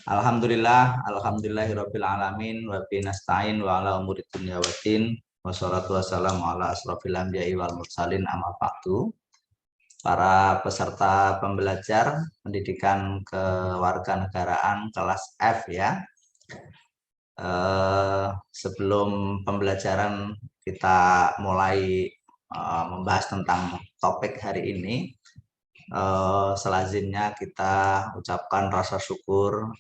Alhamdulillahirabbil alamin wa bihi nasta'in wa ala umuri dunya waddin wassalatu wassalamu ala asrofil anbiya'i wal mursalin amma ba'du. Para peserta pembelajar pendidikan kewarganegaraan kelas F ya. Sebelum pembelajaran kita mulai membahas tentang topik hari ini, selazimnya kita ucapkan rasa syukur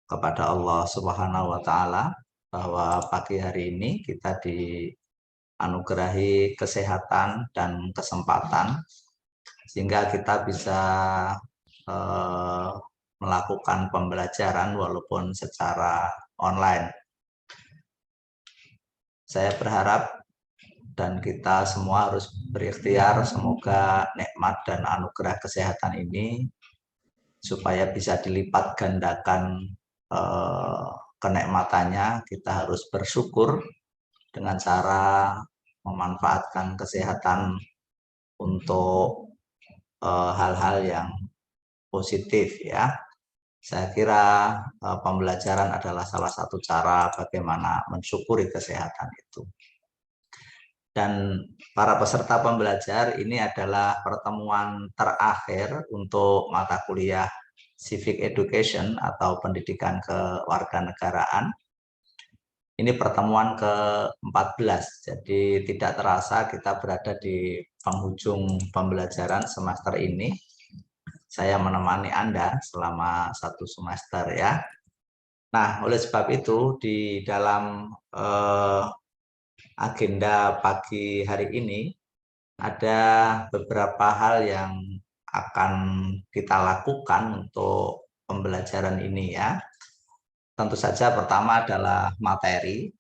kepada Allah Subhanahu wa Ta'ala bahwa pagi hari ini kita dianugerahi kesehatan dan kesempatan sehingga kita bisa melakukan pembelajaran walaupun secara online. Saya berharap dan kita semua harus berikhtiar semoga nikmat dan anugerah kesehatan ini supaya bisa dilipat gandakan kenikmatannya. Kita harus bersyukur dengan cara memanfaatkan kesehatan untuk hal-hal yang positif ya. Saya kira pembelajaran adalah salah satu cara bagaimana mensyukuri kesehatan itu. Dan para peserta pembelajar ini adalah pertemuan terakhir untuk mata kuliah Civic Education atau pendidikan kewarganegaraan. Ini pertemuan ke-14, jadi tidak terasa kita berada di penghujung pembelajaran semester ini. Saya menemani Anda selama 1 semester ya. Nah, oleh sebab itu di dalam agenda pagi hari ini ada beberapa hal yang akan kita lakukan untuk pembelajaran ini ya. Tentu saja pertama adalah materi,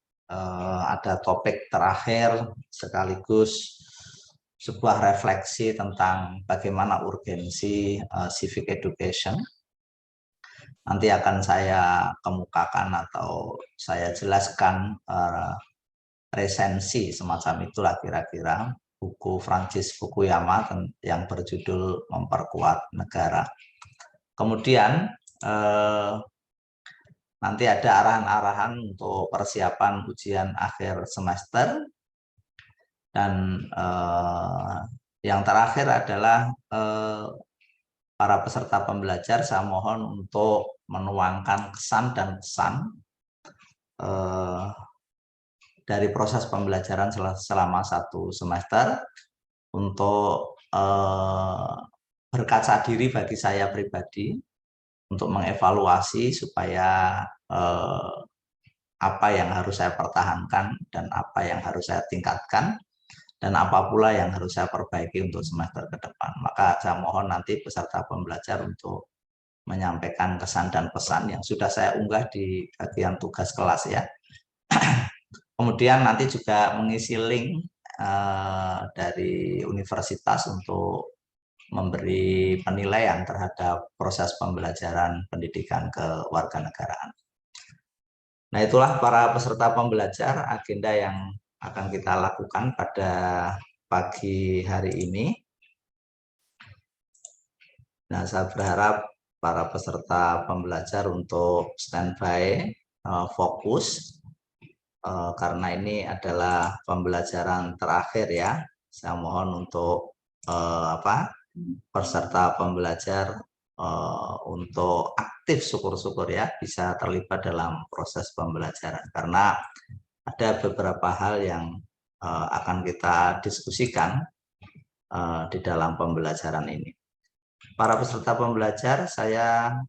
ada topik terakhir sekaligus sebuah refleksi tentang bagaimana urgensi civic education. Nanti akan saya kemukakan atau saya jelaskan resensi semacam itulah kira-kira buku Francis Fukuyama yang berjudul Memperkuat Negara. Kemudian nanti ada arahan-arahan untuk persiapan ujian akhir semester. Dan yang terakhir adalah para peserta pembelajar saya mohon untuk menuangkan kesan dan pesan dari proses pembelajaran selama 1 semester untuk berkaca diri bagi saya pribadi untuk mengevaluasi supaya apa yang harus saya pertahankan dan apa yang harus saya tingkatkan dan apa pula yang harus saya perbaiki untuk semester ke depan. Maka saya mohon nanti peserta pembelajar untuk menyampaikan kesan dan pesan yang sudah saya unggah di bagian tugas kelas ya. Kemudian nanti juga mengisi link dari universitas untuk memberi penilaian terhadap proses pembelajaran pendidikan kewarganegaraan. Nah, itulah para peserta pembelajar agenda yang akan kita lakukan pada pagi hari ini. Nah, saya berharap para peserta pembelajar untuk standby, fokus, karena ini adalah pembelajaran terakhir ya. Saya mohon untuk peserta pembelajar untuk aktif syukur-syukur ya bisa terlibat dalam proses pembelajaran karena ada beberapa hal yang akan kita diskusikan di dalam pembelajaran ini. Para peserta pembelajar, saya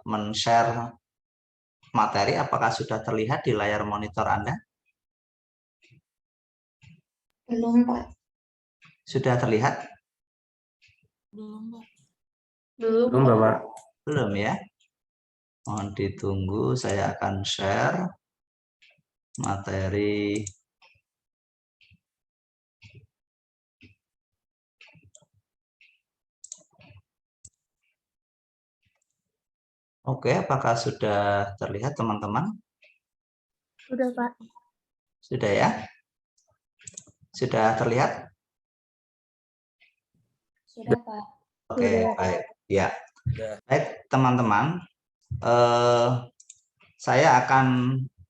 men-share materi. Apakah sudah terlihat di layar monitor Anda? Belum, Pak. Sudah terlihat? Belum, Pak. Belum, Pak. Belum ya? Mohon ditunggu, saya akan share materi. Oke, apakah sudah terlihat teman-teman? Sudah, Pak. Sudah ya? Sudah terlihat? Sudah, Pak. Oke, baik. Ya. Baik, teman-teman. saya akan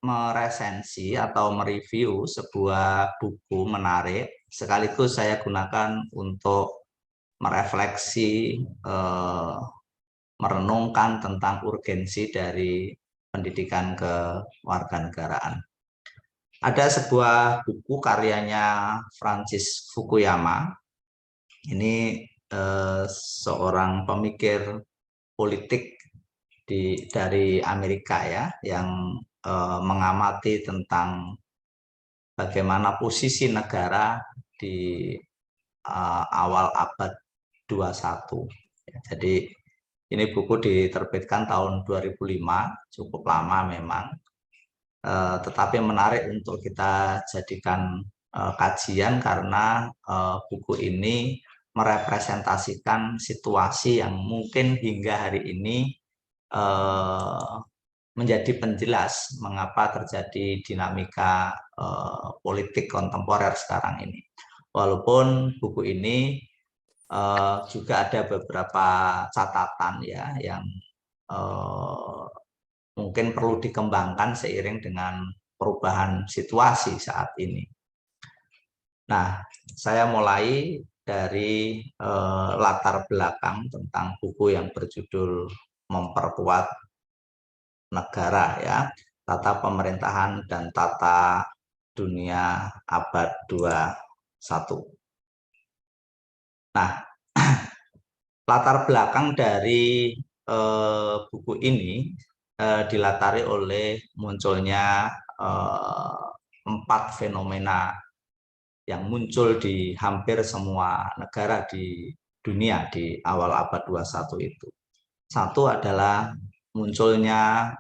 meresensi atau mereview sebuah buku menarik, sekaligus saya gunakan untuk merefleksi, merenungkan tentang urgensi dari pendidikan kewarganegaraan. Ada sebuah buku karyanya Francis Fukuyama. Ini seorang pemikir politik dari Amerika ya, yang mengamati tentang bagaimana posisi negara di awal abad 21. Jadi ini buku diterbitkan tahun 2005, cukup lama memang, tetapi menarik untuk kita jadikan kajian karena buku ini merepresentasikan situasi yang mungkin hingga hari ini menjadi penjelas mengapa terjadi dinamika politik kontemporer sekarang ini. Walaupun buku ini juga ada beberapa catatan ya yang mungkin perlu dikembangkan seiring dengan perubahan situasi saat ini. Nah, saya mulai dari latar belakang tentang buku yang berjudul Memperkuat Negara ya, Tata Pemerintahan dan Tata Dunia Abad 21. Nah, latar belakang dari buku ini dilatari oleh munculnya 4 fenomena yang muncul di hampir semua negara di dunia di awal abad 21 itu. Satu adalah munculnya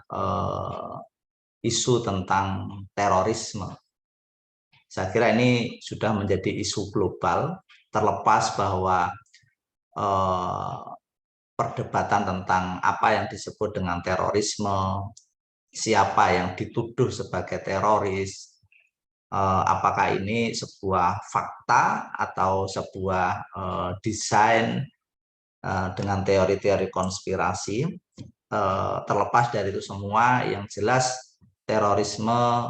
isu tentang terorisme. Saya kira ini sudah menjadi isu global, terlepas bahwa perdebatan tentang apa yang disebut dengan terorisme, siapa yang dituduh sebagai teroris, apakah ini sebuah fakta atau sebuah desain dengan teori-teori konspirasi. Terlepas dari itu semua, yang jelas terorisme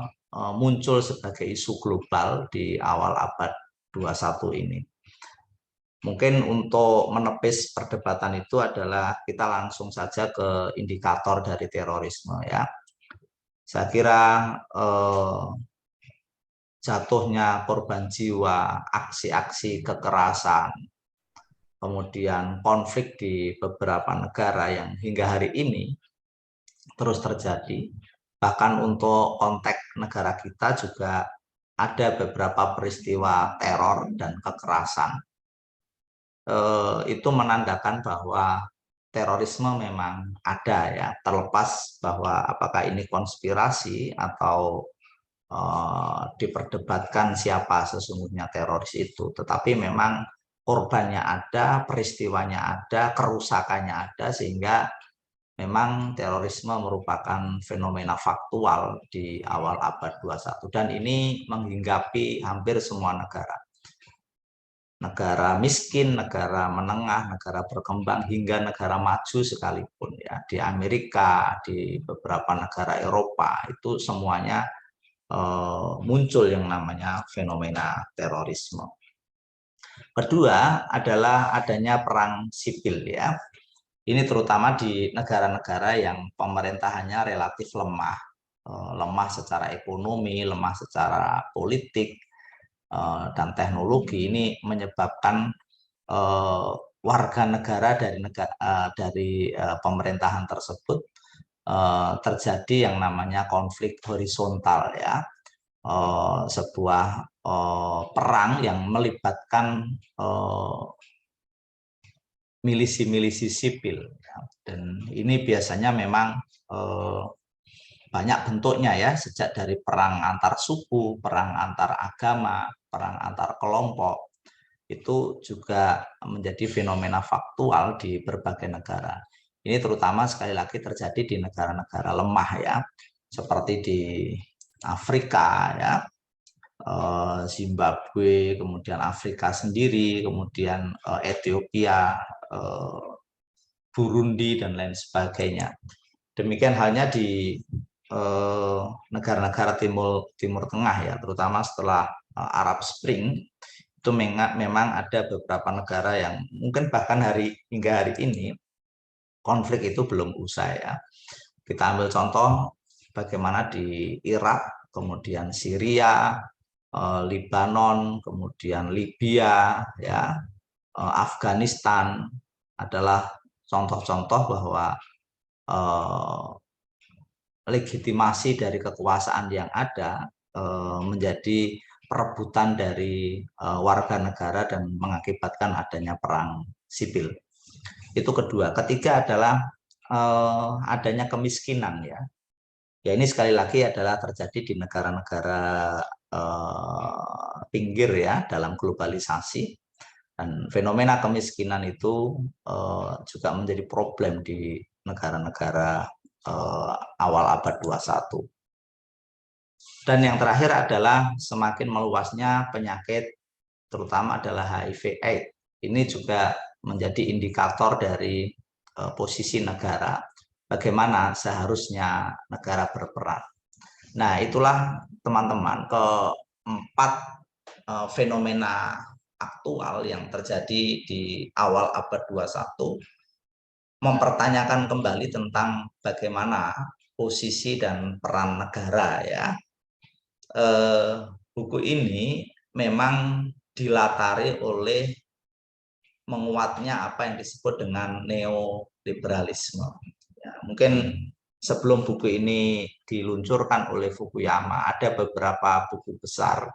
muncul sebagai isu global di awal abad 21 ini. Mungkin untuk menepis perdebatan itu adalah kita langsung saja ke indikator dari terorisme ya. Saya kira jatuhnya korban jiwa, aksi-aksi kekerasan, kemudian konflik di beberapa negara yang hingga hari ini terus terjadi. Bahkan untuk konteks negara kita juga ada beberapa peristiwa teror dan kekerasan. Itu menandakan bahwa terorisme memang ada ya, terlepas bahwa apakah ini konspirasi atau diperdebatkan siapa sesungguhnya teroris itu, tetapi memang korbannya ada, peristiwanya ada, kerusakannya ada, sehingga memang terorisme merupakan fenomena faktual di awal abad 21 dan ini menghinggapi hampir semua negara. Negara miskin, negara menengah, negara berkembang, hingga negara maju sekalipun ya, di Amerika, di beberapa negara Eropa, itu semuanya muncul yang namanya fenomena terorisme. Kedua adalah adanya perang sipil ya. Ini terutama di negara-negara yang pemerintahannya relatif lemah, lemah secara ekonomi, lemah secara politik, dan teknologi. Ini menyebabkan warga negara dari pemerintahan tersebut terjadi yang namanya konflik horizontal ya, sebuah perang yang melibatkan milisi-milisi sipil ya. Dan ini biasanya memang banyak bentuknya ya, sejak dari perang antar suku, perang antar agama, perang antar kelompok, itu juga menjadi fenomena faktual di berbagai negara. Ini terutama sekali lagi terjadi di negara-negara lemah ya, seperti di Afrika ya, Zimbabwe, kemudian Afrika sendiri, kemudian Ethiopia, Burundi dan lain sebagainya. Demikian halnya di negara-negara Timur Tengah ya, terutama setelah Arab Spring itu memang ada beberapa negara yang mungkin bahkan hingga hari ini konflik itu belum usai ya. Kita ambil contoh bagaimana di Irak, kemudian Syria, Lebanon, kemudian Libya, ya, Afghanistan adalah contoh-contoh bahwa legitimasi dari kekuasaan yang ada menjadi perebutan dari warga negara dan mengakibatkan adanya perang sipil. Itu kedua. Ketiga adalah adanya kemiskinan ya. Ya ini sekali lagi adalah terjadi di negara-negara pinggir ya dalam globalisasi, dan fenomena kemiskinan itu juga menjadi problem di negara-negara awal abad 21. Dan yang terakhir adalah semakin meluasnya penyakit, terutama adalah HIV/AIDS. Ini juga menjadi indikator dari posisi negara, bagaimana seharusnya negara berperan. Nah, itulah teman-teman keempat fenomena aktual yang terjadi di awal abad 21, mempertanyakan kembali tentang bagaimana posisi dan peran negara ya. Buku ini memang dilatari oleh menguatnya apa yang disebut dengan neoliberalisme. Ya, mungkin sebelum buku ini diluncurkan oleh Fukuyama, ada beberapa buku besar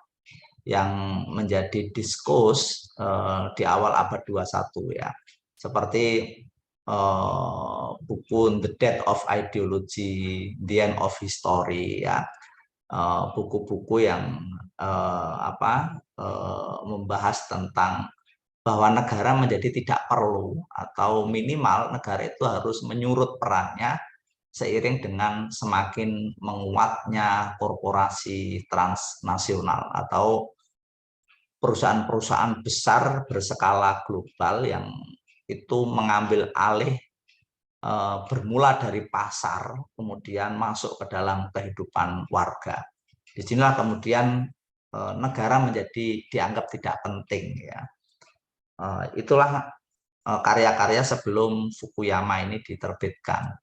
yang menjadi diskus di awal abad 21 ya. Seperti buku The Death of Ideology, The End of History ya. Buku-buku yang membahas tentang bahwa negara menjadi tidak perlu atau minimal negara itu harus menyurut perannya seiring dengan semakin menguatnya korporasi transnasional atau perusahaan-perusahaan besar berskala global yang itu mengambil alih bermula dari pasar, kemudian masuk ke dalam kehidupan warga. Disinilah kemudian negara menjadi dianggap tidak penting ya. Itulah karya-karya sebelum Fukuyama ini diterbitkan.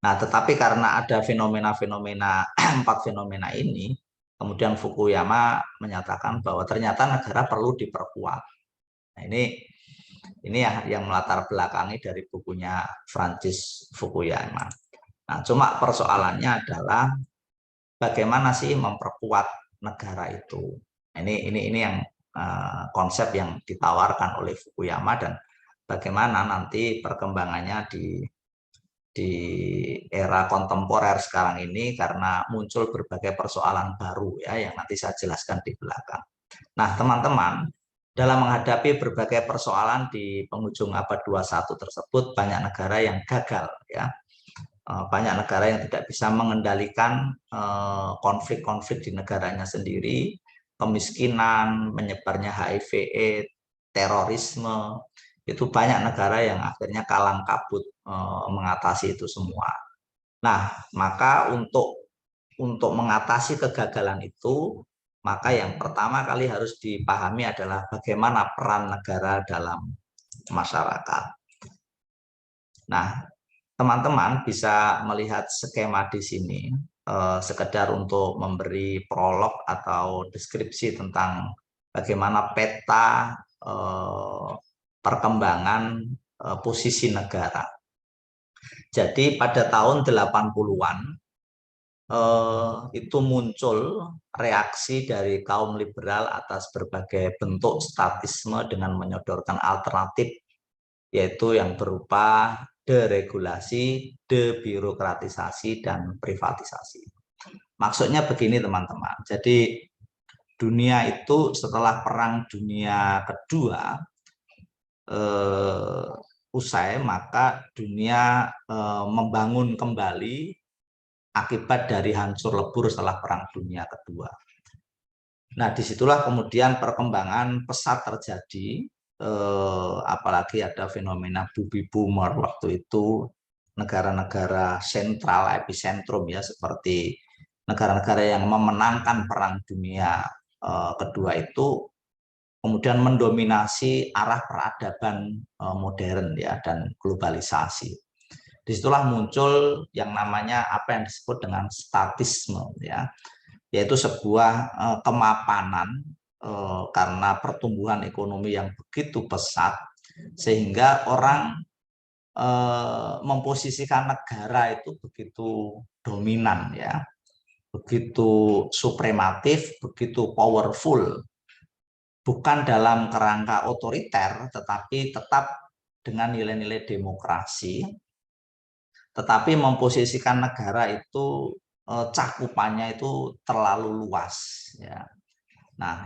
Nah, tetapi karena ada fenomena-fenomena, 4 fenomena ini, kemudian Fukuyama menyatakan bahwa ternyata negara perlu diperkuat. Nah, ini yang melatar belakangi dari bukunya Francis Fukuyama. Nah, cuma persoalannya adalah bagaimana sih memperkuat negara itu. Nah, ini yang konsep yang ditawarkan oleh Fukuyama, dan bagaimana nanti perkembangannya di era kontemporer sekarang ini karena muncul berbagai persoalan baru ya yang nanti saya jelaskan di belakang. Nah, teman-teman, dalam menghadapi berbagai persoalan di penghujung abad 21 tersebut, banyak negara yang gagal ya. Banyak negara yang tidak bisa mengendalikan konflik-konflik di negaranya sendiri, kemiskinan, menyebarnya HIV/AIDS, terorisme, itu banyak negara yang akhirnya kalang kabut mengatasi itu semua. Nah, maka untuk mengatasi kegagalan itu, maka yang pertama kali harus dipahami adalah bagaimana peran negara dalam masyarakat. Nah, teman-teman bisa melihat skema di sini, sekedar untuk memberi prolog atau deskripsi tentang bagaimana peta perkembangan posisi negara. Jadi pada tahun 80-an itu muncul reaksi dari kaum liberal atas berbagai bentuk statisme dengan menyodorkan alternatif, yaitu yang berupa deregulasi, debirokratisasi, dan privatisasi. Maksudnya begini teman-teman, jadi dunia itu setelah Perang Dunia Kedua usai, maka dunia membangun kembali akibat dari hancur lebur setelah Perang Dunia Kedua. Nah, disitulah kemudian perkembangan pesat terjadi, apalagi ada fenomena baby boomer waktu itu, negara-negara sentral epicentrum ya, seperti negara-negara yang memenangkan Perang Dunia Kedua itu kemudian mendominasi arah peradaban modern ya dan globalisasi. Disitulah muncul yang namanya apa yang disebut dengan statisme ya, yaitu sebuah kemapanan karena pertumbuhan ekonomi yang begitu pesat sehingga orang memposisikan negara itu begitu dominan ya, begitu suprematif, begitu powerful, bukan dalam kerangka otoriter, tetapi tetap dengan nilai-nilai demokrasi, tetapi memposisikan negara itu cakupannya itu terlalu luas ya. Nah,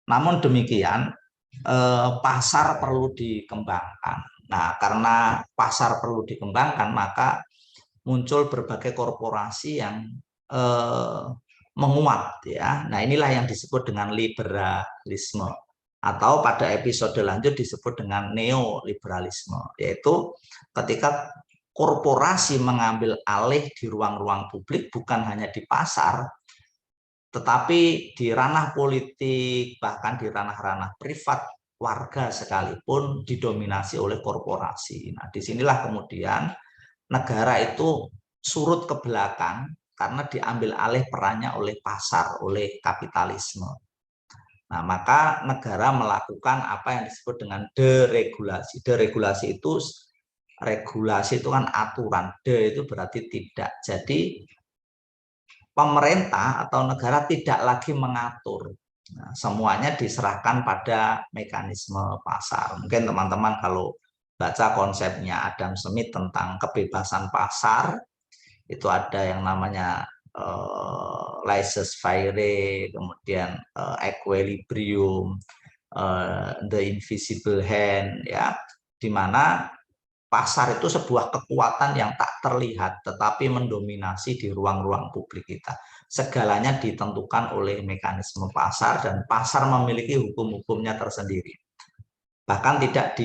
namun demikian pasar perlu dikembangkan. Nah, karena pasar perlu dikembangkan, maka muncul berbagai korporasi yang menguat ya. Nah, inilah yang disebut dengan liberalisme atau pada episode lanjut disebut dengan neoliberalisme, yaitu ketika korporasi mengambil alih di ruang-ruang publik, bukan hanya di pasar, tetapi di ranah politik, bahkan di ranah-ranah privat warga sekalipun didominasi oleh korporasi. Nah, disinilah kemudian negara itu surut ke belakang karena diambil alih perannya oleh pasar, oleh kapitalisme. Nah, maka negara melakukan apa yang disebut dengan deregulasi. Deregulasi itu, regulasi itu kan aturan, de itu berarti tidak. Jadi pemerintah atau negara tidak lagi mengatur. Nah, semuanya diserahkan pada mekanisme pasar. Mungkin teman-teman kalau baca konsepnya Adam Smith tentang kebebasan pasar, itu ada yang namanya laissez-faire, kemudian equilibrium, the invisible hand, ya, di mana pasar itu sebuah kekuatan yang tak terlihat tetapi mendominasi di ruang-ruang publik kita. Segalanya ditentukan oleh mekanisme pasar dan pasar memiliki hukum-hukumnya tersendiri. Bahkan tidak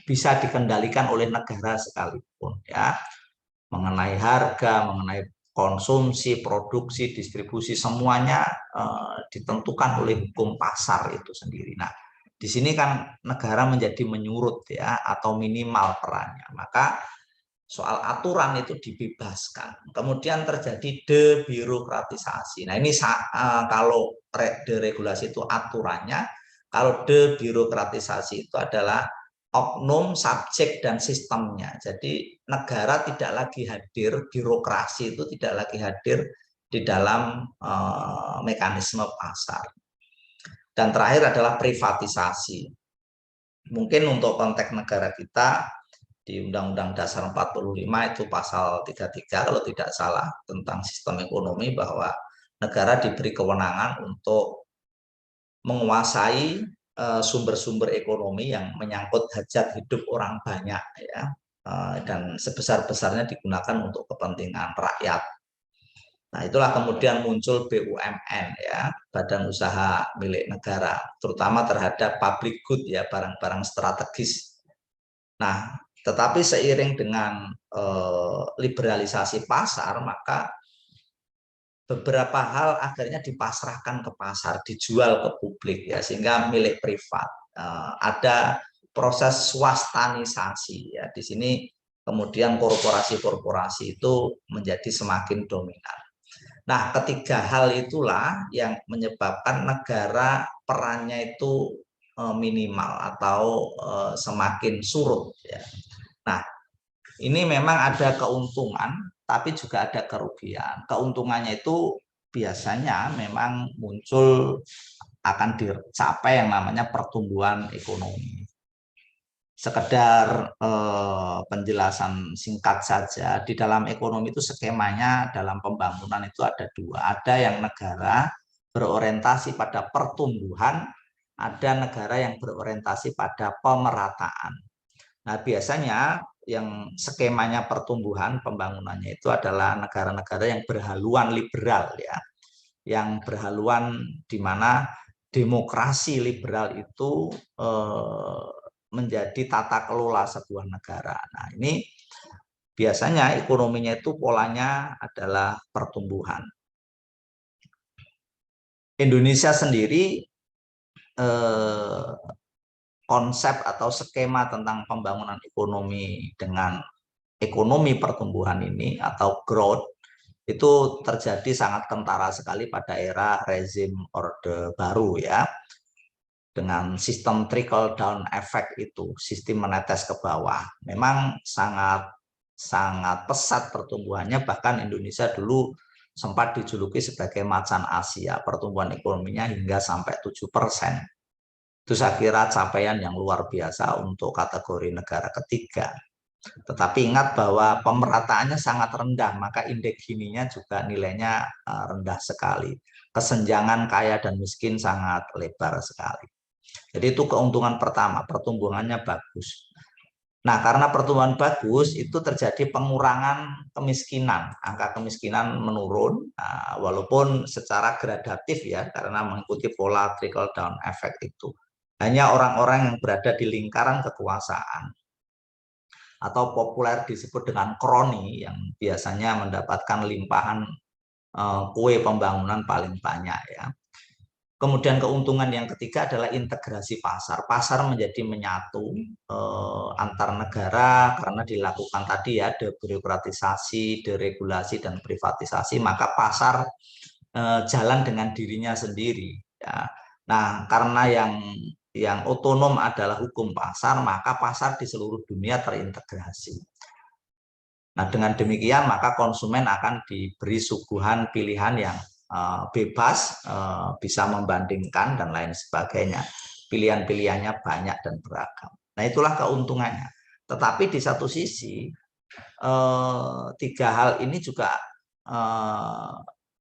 bisa dikendalikan oleh negara sekalipun ya. Mengenai harga, mengenai konsumsi, produksi, distribusi, semuanya ditentukan oleh hukum pasar itu sendiri. Nah, di sini kan negara menjadi menyurut ya, atau minimal perannya. Maka soal aturan itu dibebaskan. Kemudian terjadi debirokratisasi. Nah, ini kalau deregulasi itu aturannya, kalau debirokratisasi itu adalah oknum, subjek, dan sistemnya. Jadi negara tidak lagi hadir, birokrasi itu tidak lagi hadir di dalam mekanisme pasar. Dan terakhir adalah privatisasi. Mungkin untuk konteks negara kita, di Undang-Undang Dasar 45 itu pasal 33 kalau tidak salah tentang sistem ekonomi, bahwa negara diberi kewenangan untuk menguasai sumber-sumber ekonomi yang menyangkut hajat hidup orang banyak ya, dan sebesar-besarnya digunakan untuk kepentingan rakyat. Nah, itulah kemudian muncul BUMN ya, badan usaha milik negara, terutama terhadap public good ya, barang-barang strategis. Nah, tetapi seiring dengan liberalisasi pasar, maka beberapa hal akhirnya dipasrahkan ke pasar, dijual ke publik ya, sehingga milik privat. Ada proses swastanisasi ya. Di sini kemudian korporasi-korporasi itu menjadi semakin dominan. Nah, ketiga hal itulah yang menyebabkan negara perannya itu minimal atau semakin surut ya. Nah, ini memang ada keuntungan, tapi juga ada kerugian. Keuntungannya itu biasanya memang muncul akan dicapai yang namanya pertumbuhan ekonomi. Sekedar penjelasan singkat saja, di dalam ekonomi itu skemanya dalam pembangunan itu ada dua. Ada yang negara berorientasi pada pertumbuhan, ada negara yang berorientasi pada pemerataan. Nah, biasanya yang skemanya pertumbuhan pembangunannya itu adalah negara-negara yang berhaluan liberal ya, yang berhaluan di mana demokrasi liberal itu menjadi tata kelola sebuah negara. Nah, ini biasanya ekonominya itu polanya adalah pertumbuhan. Indonesia sendiri konsep atau skema tentang pembangunan ekonomi dengan ekonomi pertumbuhan ini atau growth itu terjadi sangat kentara sekali pada era rezim Orde Baru ya, dengan sistem trickle down effect itu, sistem menetes ke bawah. Memang sangat pesat pertumbuhannya, bahkan Indonesia dulu sempat dijuluki sebagai macan Asia, pertumbuhan ekonominya hingga sampai 7%. Itu saya kira capaian yang luar biasa untuk kategori negara ketiga. Tetapi ingat bahwa pemerataannya sangat rendah, maka indeks Gininya juga nilainya rendah sekali. Kesenjangan kaya dan miskin sangat lebar sekali. Jadi itu keuntungan pertama, pertumbuhannya bagus. Nah, karena pertumbuhan bagus, itu terjadi pengurangan kemiskinan. Angka kemiskinan menurun, walaupun secara gradatif ya, karena mengikuti pola trickle down effect itu. Hanya orang-orang yang berada di lingkaran kekuasaan atau populer disebut dengan kroni yang biasanya mendapatkan limpahan kue pembangunan paling banyak ya. Kemudian keuntungan yang ketiga adalah integrasi pasar. Pasar menjadi menyatu antar negara karena dilakukan tadi ya debirokratisasi, deregulasi dan privatisasi, maka pasar jalan dengan dirinya sendiri ya. Nah, karena yang otonom adalah hukum pasar, maka pasar di seluruh dunia terintegrasi. Nah, dengan demikian maka konsumen akan diberi suguhan pilihan yang bebas, bisa membandingkan dan lain sebagainya. Pilihan-pilihannya banyak dan beragam. Nah, itulah keuntungannya. Tetapi di satu sisi, tiga hal ini juga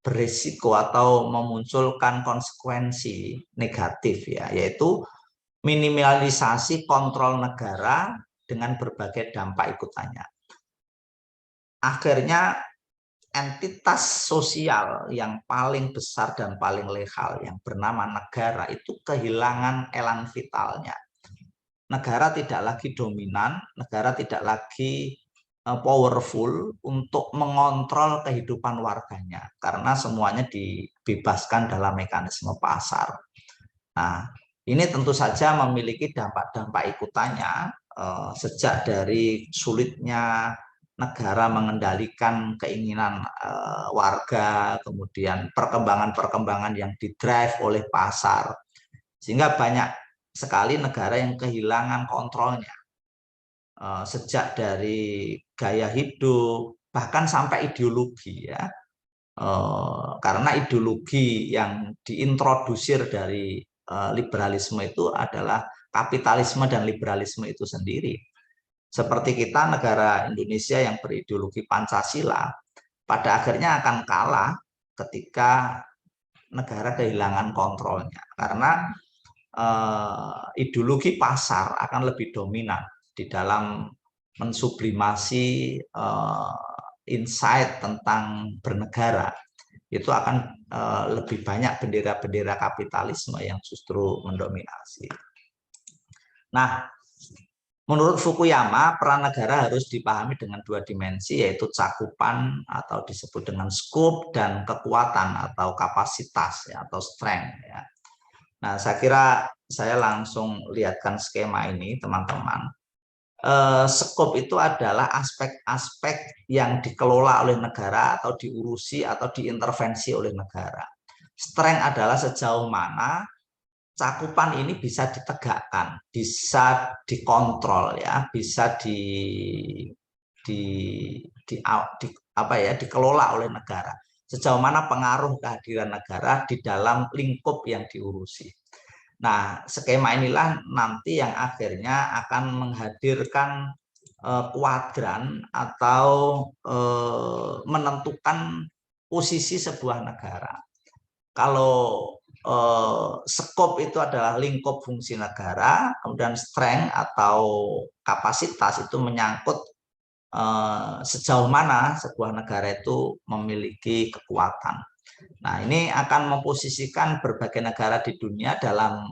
berisiko atau memunculkan konsekuensi negatif ya, yaitu minimalisasi kontrol negara dengan berbagai dampak ikutannya. Akhirnya entitas sosial yang paling besar dan paling legal yang bernama negara itu kehilangan elan vitalnya. Negara tidak lagi dominan, negara tidak lagi powerful untuk mengontrol kehidupan warganya karena semuanya dibebaskan dalam mekanisme pasar. Nah, ini tentu saja memiliki dampak-dampak ikutannya sejak dari sulitnya negara mengendalikan keinginan warga, kemudian perkembangan-perkembangan yang didrive oleh pasar, sehingga banyak sekali negara yang kehilangan kontrolnya sejak dari gaya hidup bahkan sampai ideologi ya, karena ideologi yang diintrodusir dari liberalisme itu adalah kapitalisme dan liberalisme itu sendiri. Seperti kita negara Indonesia yang berideologi Pancasila, pada akhirnya akan kalah ketika negara kehilangan kontrolnya. Karena ideologi pasar akan lebih dominan di dalam mensublimasi insight tentang bernegara. Itu akan lebih banyak bendera-bendera kapitalisme yang justru mendominasi. Nah, menurut Fukuyama, peran negara harus dipahami dengan dua dimensi, yaitu cakupan atau disebut dengan scope dan kekuatan atau kapasitas ya, atau strength ya. Nah, saya kira saya langsung lihatkan skema ini, teman-teman. Scope itu adalah aspek-aspek yang dikelola oleh negara atau diurusi atau diintervensi oleh negara. Strength adalah sejauh mana cakupan ini bisa ditegakkan, bisa dikontrol ya, bisa dikelola oleh negara. Sejauh mana pengaruh kehadiran negara di dalam lingkup yang diurusi. Nah, skema inilah nanti yang akhirnya akan menghadirkan kuadran atau menentukan posisi sebuah negara. Kalau skop itu adalah lingkup fungsi negara, kemudian strength atau kapasitas itu menyangkut sejauh mana sebuah negara itu memiliki kekuatan. Nah, ini akan memposisikan berbagai negara di dunia dalam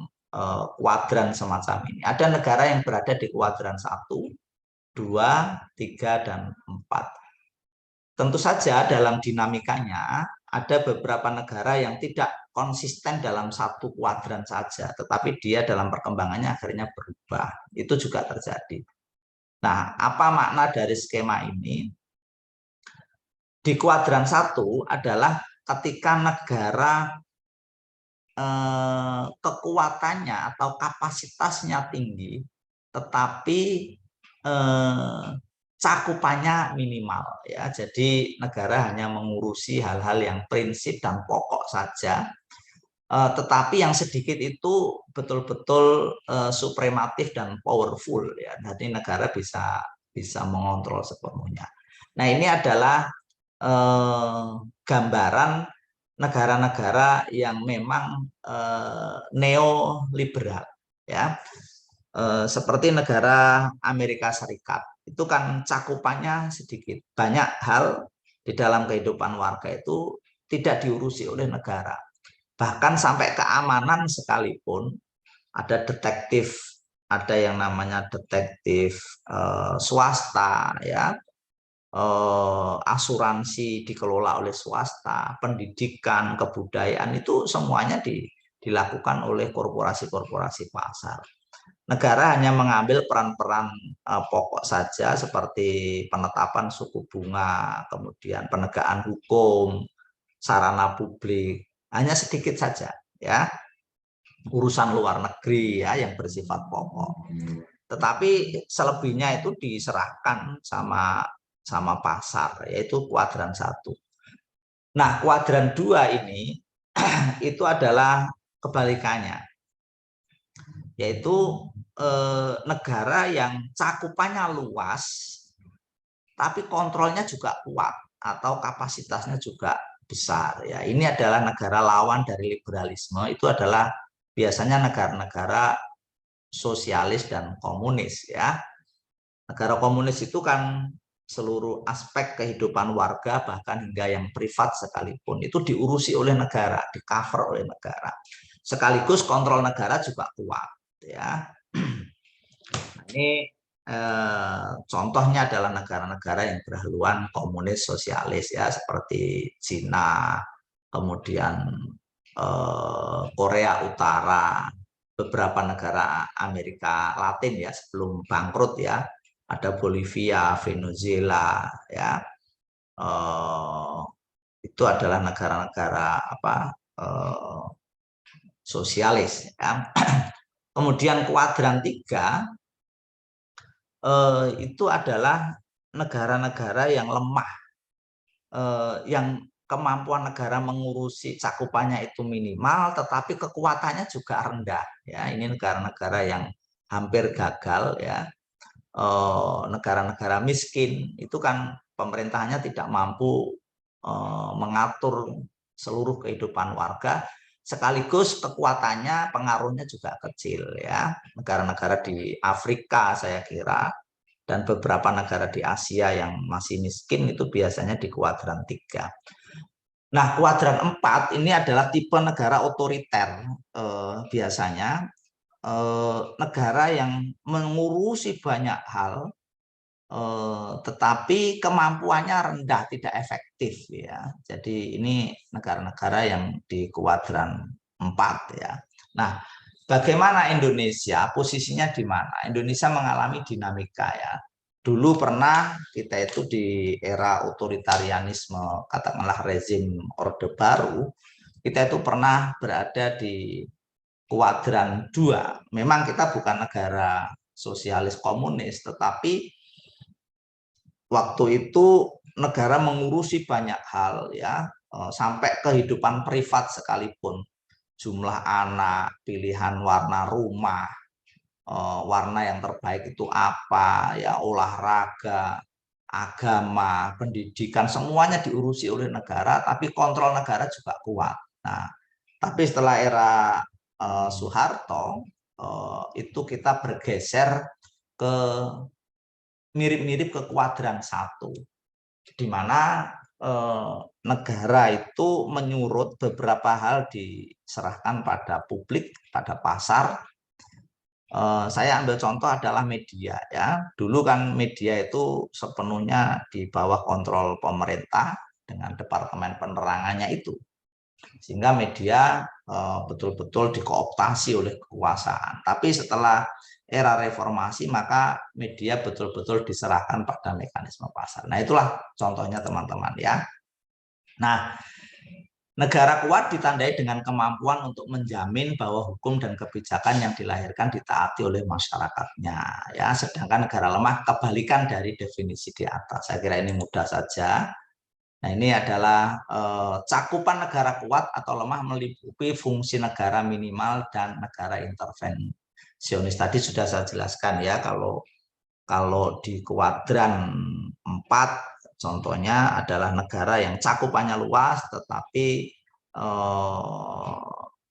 kuadran semacam ini. Ada negara yang berada di kuadran 1, 2, 3, dan 4. Tentu saja dalam dinamikanya ada beberapa negara yang tidak konsisten dalam satu kuadran saja, tetapi dia dalam perkembangannya akhirnya berubah. Itu juga terjadi. Nah, apa makna dari skema ini? Di kuadran 1 adalah ketika negara kekuatannya atau kapasitasnya tinggi, tetapi cakupannya minimal ya. Jadi negara hanya mengurusi hal-hal yang prinsip dan pokok saja, tetapi yang sedikit itu betul-betul suprematif dan powerful ya. Jadi negara bisa mengontrol sepenuhnya. Nah, ini adalah gambaran negara-negara yang memang neoliberal ya. Seperti negara Amerika Serikat itu kan cakupannya sedikit, banyak hal di dalam kehidupan warga itu tidak diurusi oleh negara, bahkan sampai keamanan sekalipun ada detektif, ada yang namanya detektif swasta ya, asuransi dikelola oleh swasta, pendidikan, kebudayaan itu semuanya dilakukan oleh korporasi-korporasi pasar. Negara hanya mengambil peran-peran pokok saja seperti penetapan suku bunga, kemudian penegakan hukum, sarana publik, hanya sedikit saja ya. Urusan luar negeri ya yang bersifat pokok. Tetapi selebihnya itu diserahkan sama pasar, yaitu kuadran 1. Nah, kuadran 2 ini itu adalah kebalikannya, yaitu negara yang cakupannya luas tapi kontrolnya juga kuat atau kapasitasnya juga besar ya. Ini adalah negara lawan dari liberalisme, itu adalah biasanya negara-negara sosialis dan komunis ya. Negara komunis itu kan seluruh aspek kehidupan warga bahkan hingga yang privat sekalipun itu diurusi oleh negara, di-cover oleh negara. Sekaligus kontrol negara juga kuat ya. Ini contohnya adalah negara-negara yang berhaluan komunis sosialis ya, seperti Cina, kemudian Korea Utara, beberapa negara Amerika Latin ya sebelum bangkrut ya, ada Bolivia, Venezuela ya, itu adalah negara-negara sosialis ya. Kemudian kuadran 3 itu adalah negara-negara yang lemah, yang kemampuan negara mengurusi cakupannya itu minimal, tetapi kekuatannya juga rendah. Ya, ini negara-negara yang hampir gagal ya, negara-negara miskin itu kan pemerintahnya tidak mampu mengatur seluruh kehidupan warga, sekaligus kekuatannya, pengaruhnya juga kecil ya. Negara-negara di Afrika saya kira dan beberapa negara di Asia yang masih miskin itu biasanya di kuadran 3. Nah, kuadran 4 ini adalah tipe negara otoriter, biasanya negara yang mengurusi banyak hal tetapi kemampuannya rendah, tidak efektif ya. Jadi ini negara-negara yang di kuadran 4 ya. Nah, bagaimana Indonesia? Posisinya di mana? Indonesia mengalami dinamika ya. Dulu pernah kita itu di era otoritarianisme, katakanlah rezim Orde Baru, kita itu pernah berada di kuadran 2. Memang kita bukan negara sosialis komunis, tetapi waktu itu negara mengurusi banyak hal ya, sampai kehidupan privat sekalipun, jumlah anak, pilihan warna rumah, warna yang terbaik itu apa ya, olahraga, agama, pendidikan, semuanya diurusi oleh negara, tapi kontrol negara juga kuat. Nah, tapi setelah era Soeharto itu kita bergeser ke mirip-mirip ke kuadran 1, di mana negara itu menyurut beberapa hal diserahkan pada publik, pada pasar. Saya ambil contoh adalah media ya. Dulu kan media itu sepenuhnya di bawah kontrol pemerintah dengan departemen penerangannya itu. Sehingga media betul-betul dikooptasi oleh kekuasaan. Tapi setelah era reformasi maka media betul-betul diserahkan pada mekanisme pasar. Nah, itulah contohnya teman-teman ya. Nah, negara kuat ditandai dengan kemampuan untuk menjamin bahwa hukum dan kebijakan yang dilahirkan ditaati oleh masyarakatnya. Ya, sedangkan negara lemah kebalikan dari definisi di atas. Saya kira ini mudah saja. Nah, ini adalah cakupan negara kuat atau lemah meliputi fungsi negara minimal dan negara intervensionis. Tadi sudah saya jelaskan ya, kalau di kuadran 4 contohnya adalah negara yang cakupannya luas tetapi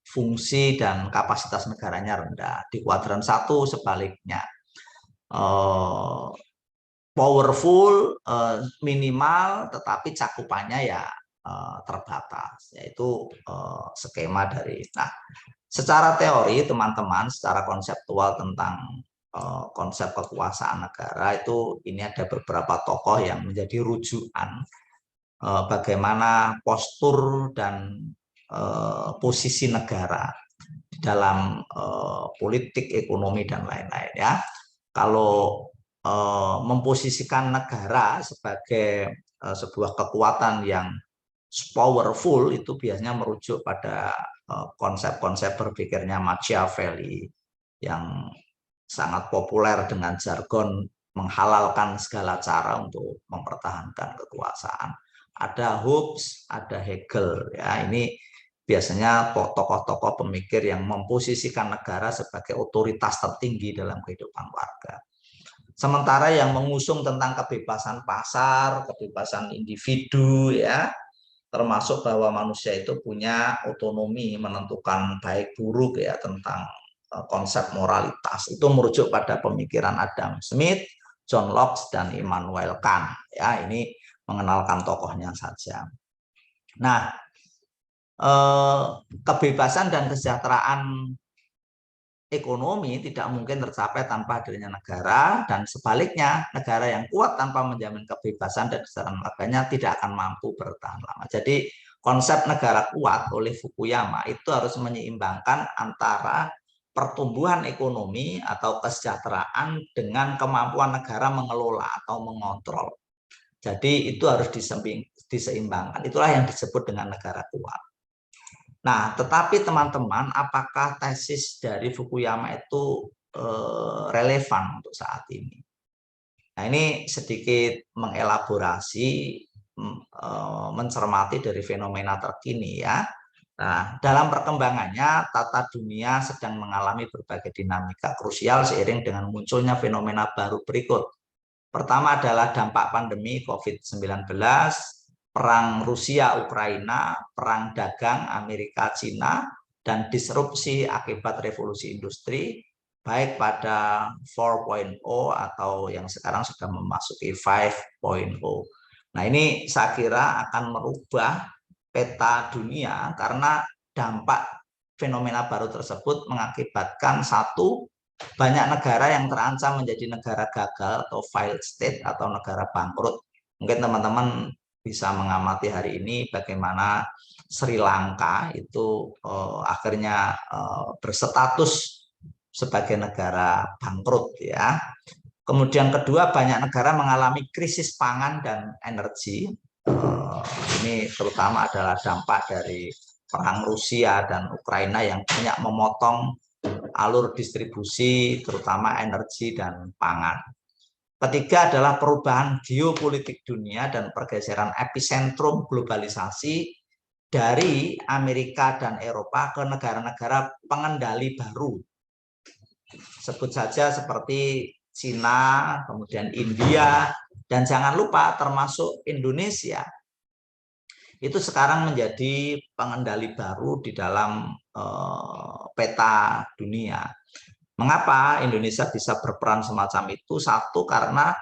fungsi dan kapasitas negaranya rendah. Di kuadran 1 sebaliknya. Powerful, minimal, tetapi cakupannya ya terbatas, yaitu skema dari. Nah, secara teori teman-teman, secara konseptual tentang konsep kekuasaan negara itu ini ada beberapa tokoh yang menjadi rujukan bagaimana postur dan posisi negara dalam politik, ekonomi dan lain-lain ya. Kalau memposisikan negara sebagai sebuah kekuatan yang powerful itu biasanya merujuk pada konsep-konsep berpikirnya Machiavelli yang sangat populer dengan jargon menghalalkan segala cara untuk mempertahankan kekuasaan. Ada Hobbes, ada Hegel ya. Ini biasanya tokoh-tokoh pemikir yang memposisikan negara sebagai otoritas tertinggi dalam kehidupan warga. Sementara yang mengusung tentang kebebasan pasar, kebebasan individu ya, termasuk bahwa manusia itu punya otonomi menentukan baik buruk ya, tentang konsep moralitas, itu merujuk pada pemikiran Adam Smith, John Locke dan Immanuel Kant ya. Ini mengenalkan tokohnya saja. Nah, kebebasan dan kesejahteraan ekonomi tidak mungkin tercapai tanpa hadirnya negara, dan sebaliknya negara yang kuat tanpa menjamin kebebasan dan kesejahteraan warganya tidak akan mampu bertahan lama. Jadi konsep negara kuat oleh Fukuyama itu harus menyeimbangkan antara pertumbuhan ekonomi atau kesejahteraan dengan kemampuan negara mengelola atau mengontrol. Jadi itu harus diseimbangkan. Itulah yang disebut dengan negara kuat. Nah, tetapi teman-teman, apakah tesis dari Fukuyama itu relevan untuk saat ini? Nah, ini sedikit mengelaborasi, mencermati dari fenomena terkini ya. Nah, dalam perkembangannya, tata dunia sedang mengalami berbagai dinamika krusial seiring dengan munculnya fenomena baru berikut. Pertama adalah dampak pandemi COVID-19, perang Rusia-Ukraina, perang dagang Amerika-China, dan disrupsi akibat revolusi industri, baik pada 4.0 atau yang sekarang sudah memasuki 5.0. Nah, ini saya kira akan merubah peta dunia karena dampak fenomena baru tersebut mengakibatkan satu, banyak negara yang terancam menjadi negara gagal atau failed state atau negara bangkrut. Mungkin teman-teman bisa mengamati hari ini bagaimana Sri Lanka itu akhirnya berstatus sebagai negara bangkrut ya. Kemudian kedua, banyak negara mengalami krisis pangan dan energi. Ini terutama adalah dampak dari perang Rusia dan Ukraina yang banyak memotong alur distribusi terutama energi dan pangan. Ketiga adalah perubahan geopolitik dunia dan pergeseran epicentrum globalisasi dari Amerika dan Eropa ke negara-negara pengendali baru. Sebut saja seperti Cina, kemudian India, dan jangan lupa termasuk Indonesia. Itu sekarang menjadi pengendali baru di dalam peta dunia. Mengapa Indonesia bisa berperan semacam itu? Satu, karena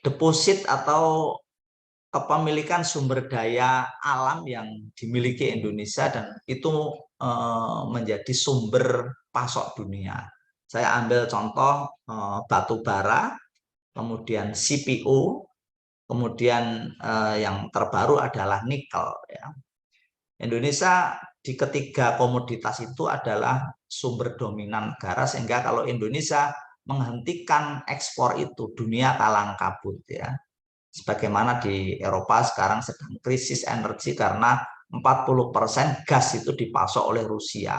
deposit atau kepemilikan sumber daya alam yang dimiliki Indonesia dan itu menjadi sumber pasok dunia. Saya ambil contoh batu bara, kemudian CPO, kemudian yang terbaru adalah nikel. Ya. Indonesia di ketiga komoditas itu adalah sumber dominan negara, sehingga kalau Indonesia menghentikan ekspor itu dunia kalang kabut ya. Sebagaimana di Eropa sekarang sedang krisis energi karena 40% gas itu dipasok oleh Rusia.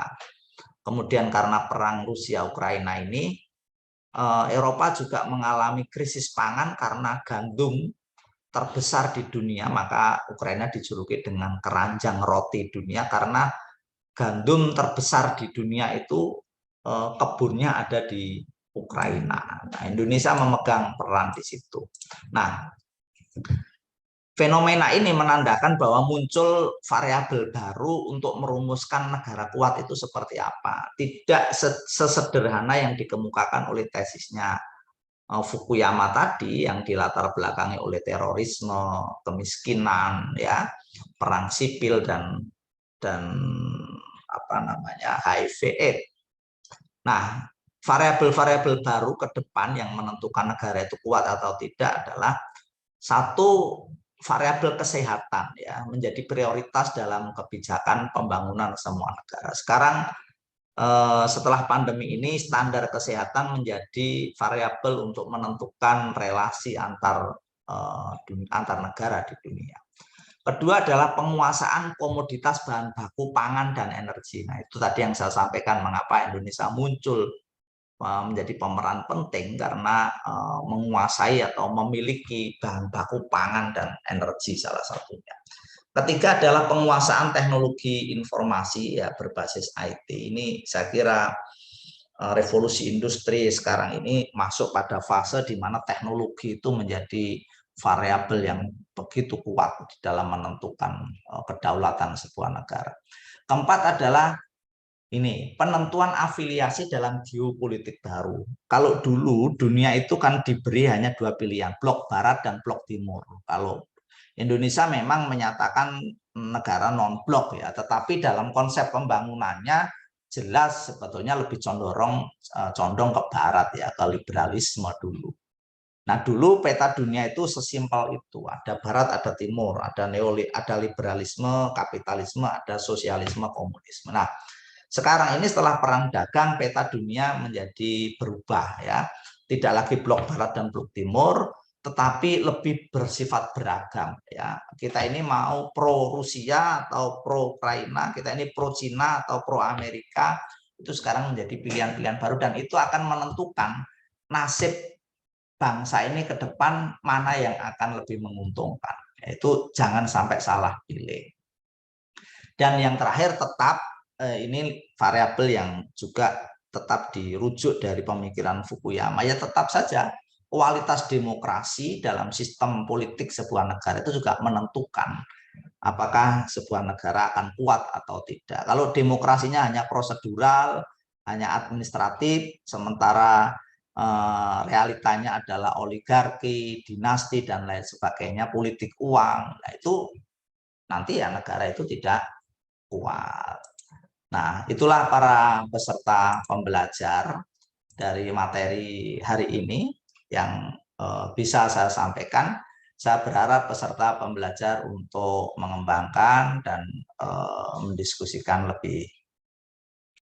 Kemudian karena perang Rusia-Ukraina ini, Eropa juga mengalami krisis pangan karena gandum terbesar di dunia, maka Ukraina dijuluki dengan keranjang roti dunia karena gandum terbesar di dunia itu kebunnya ada di Ukraina. Nah, Indonesia memegang peran di situ. Nah, fenomena ini menandakan bahwa muncul variabel baru untuk merumuskan negara kuat itu seperti apa. Tidak sesederhana yang dikemukakan oleh tesisnya Fukuyama tadi yang dilatar belakangi oleh terorisme, kemiskinan, ya, perang sipil dan apa namanya HIV/AIDS. Nah, variabel-variabel baru ke depan yang menentukan negara itu kuat atau tidak adalah satu, variabel kesehatan ya menjadi prioritas dalam kebijakan pembangunan semua negara. Sekarang setelah pandemi ini standar kesehatan menjadi variabel untuk menentukan relasi antar negara di dunia. Kedua adalah penguasaan komoditas bahan baku pangan dan energi. Nah, itu tadi yang saya sampaikan mengapa Indonesia muncul menjadi pemeran penting karena menguasai atau memiliki bahan baku pangan dan energi salah satunya. Ketiga adalah penguasaan teknologi informasi ya berbasis IT. Ini saya kira revolusi industri sekarang ini masuk pada fase di mana teknologi itu menjadi variabel yang begitu kuat di dalam menentukan kedaulatan sebuah negara. Keempat adalah ini penentuan afiliasi dalam geopolitik baru. Kalau dulu dunia itu kan diberi hanya dua pilihan, blok barat dan blok timur. Kalau Indonesia memang menyatakan negara non blok ya, tetapi dalam konsep pembangunannya jelas sebetulnya lebih condong ke barat ya, ke liberalisme dulu. Nah, dulu peta dunia itu sesimpel itu, ada barat, ada timur, ada liberalisme, kapitalisme, ada sosialisme, komunisme. Nah, sekarang ini setelah perang dagang peta dunia menjadi berubah ya. Tidak lagi blok barat dan blok timur, tetapi lebih bersifat beragam ya. Kita ini mau pro Rusia atau pro Ukraina, kita ini pro Cina atau pro Amerika, itu sekarang menjadi pilihan-pilihan baru dan itu akan menentukan nasib bangsa ini ke depan mana yang akan lebih menguntungkan. Itu jangan sampai salah pilih. Dan yang terakhir tetap ini variabel yang juga tetap dirujuk dari pemikiran Fukuyama, ya tetap saja kualitas demokrasi dalam sistem politik sebuah negara itu juga menentukan apakah sebuah negara akan kuat atau tidak. Kalau demokrasinya hanya prosedural, hanya administratif, sementara realitanya adalah oligarki, dinasti, dan lain sebagainya, politik uang, nah itu nanti ya negara itu tidak kuat. Nah, itulah para peserta pembelajar dari materi hari ini yang bisa saya sampaikan. Saya berharap peserta pembelajar untuk mengembangkan dan mendiskusikan lebih